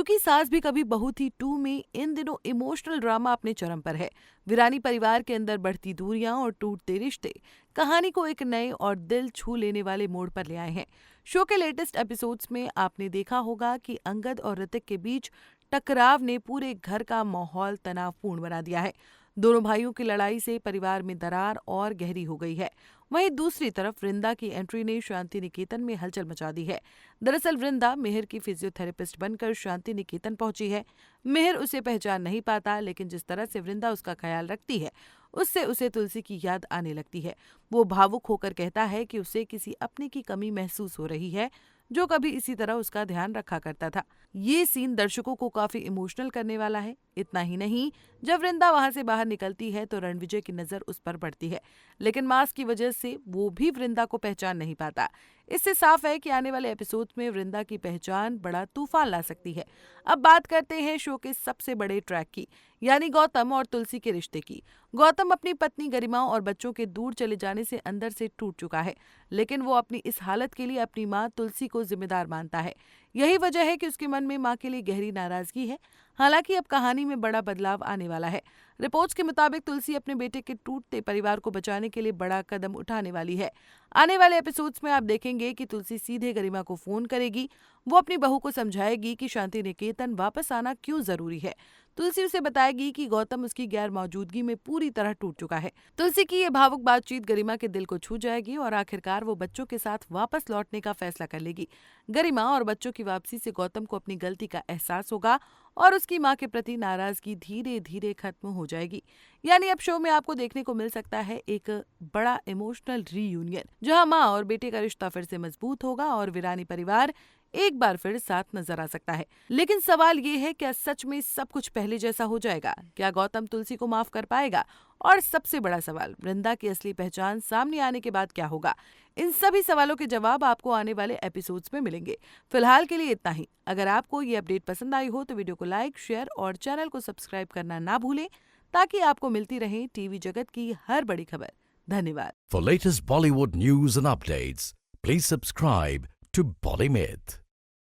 क्योंकि सास भी कभी बहू थी 2 में इन दिनों इमोशनल ड्रामा अपने चरम पर है। वीरानी परिवार के अंदर बढ़ती दूरियां और टूटते रिश्ते कहानी को एक नए और दिल छू लेने वाले मोड़ पर ले आए हैं। शो के लेटेस्ट एपिसोड्स में आपने देखा होगा कि अंगद और ऋतिक के बीच टकराव ने पूरे घर का माहौल तनावपूर्ण बना दिया है। दोनों भाइयों की लड़ाई से परिवार में दरार और गहरी हो गई है। वहीं दूसरी तरफ वृंदा की एंट्री ने शांति निकेतन में हलचल मचा दी है। दरअसल वृंदा मिहिर की फिजियोथेरेपिस्ट बनकर शांति निकेतन पहुंची है। मिहिर उसे पहचान नहीं पाता, लेकिन जिस तरह से वृंदा उसका ख्याल रखती है उससे उसे तुलसी की याद आने लगती है। वो भावुक होकर कहता है कि उसे किसी अपने की कमी महसूस हो रही है जो कभी इसी तरह उसका ध्यान रखा करता था। ये सीन दर्शकों को काफी इमोशनल करने वाला है। इतना ही नहीं, जब वृंदा वहां से बाहर निकलती है तो रणविजय की नजर उस पर पड़ती है, लेकिन मास्क की वजह से वो भी वृंदा को पहचान नहीं पाता। इससे साफ है कि आने वाले एपिसोड में वृंदा की पहचान बड़ा तूफान ला सकती है। अब बात करते हैं शो के सबसे बड़े ट्रैक की, यानी गौतम और तुलसी के रिश्ते की। गौतम अपनी पत्नी गरिमा और बच्चों के दूर चले जाने से अंदर से टूट चुका है, लेकिन वो अपनी इस हालत के लिए अपनी मां तुलसी को जिम्मेदार मानता है। यही वजह है कि उसके मन में मां के लिए गहरी नाराजगी है। हालांकि अब कहानी में बड़ा बदलाव आने वाला है। रिपोर्ट्स के मुताबिक तुलसी अपने बेटे के टूटते परिवार को बचाने के लिए बड़ा कदम उठाने वाली है। आने वाले एपिसोड्स में आप देखेंगे कि तुलसी सीधे गरिमा को फोन करेगी। वो अपनी बहू को समझाएगी कि शांति निकेतन वापस आना क्यों जरूरी है। तुलसी उसे बताएगी कि गौतम उसकी गैर मौजूदगी में पूरी तरह टूट चुका है। तुलसी की ये भावुक बातचीत गरिमा के दिल को छू जाएगी और आखिरकार वो बच्चों के साथ वापस लौटने का फैसला कर लेगी। गरिमा और बच्चों की वापसी से गौतम को अपनी गलती का एहसास होगा और उसकी मां के प्रति नाराजगी धीरे धीरे खत्म हो जाएगी। यानी अब शो में आपको देखने को मिल सकता है एक बड़ा इमोशनल रीयूनियन, जहां मां और बेटे का रिश्ता फिर से मजबूत होगा और वीरानी परिवार एक बार फिर साथ नजर आ सकता है। लेकिन सवाल ये है, क्या सच में सब कुछ पहले जैसा हो जाएगा? क्या गौतम तुलसी को माफ कर पाएगा? और सबसे बड़ा सवाल, वृंदा की असली पहचान सामने आने के बाद क्या होगा? इन सभी सवालों के जवाब आपको आने वाले एपिसोड्स में मिलेंगे। फिलहाल के लिए इतना ही। अगर आपको ये अपडेट पसंद आई हो तो वीडियो को लाइक, शेयर और चैनल को सब्सक्राइब करना ना भूलें, ताकि आपको मिलती रहे टीवी जगत की हर बड़ी खबर। धन्यवाद। For latest Bollywood news and updates, please subscribe to Bolly Myth.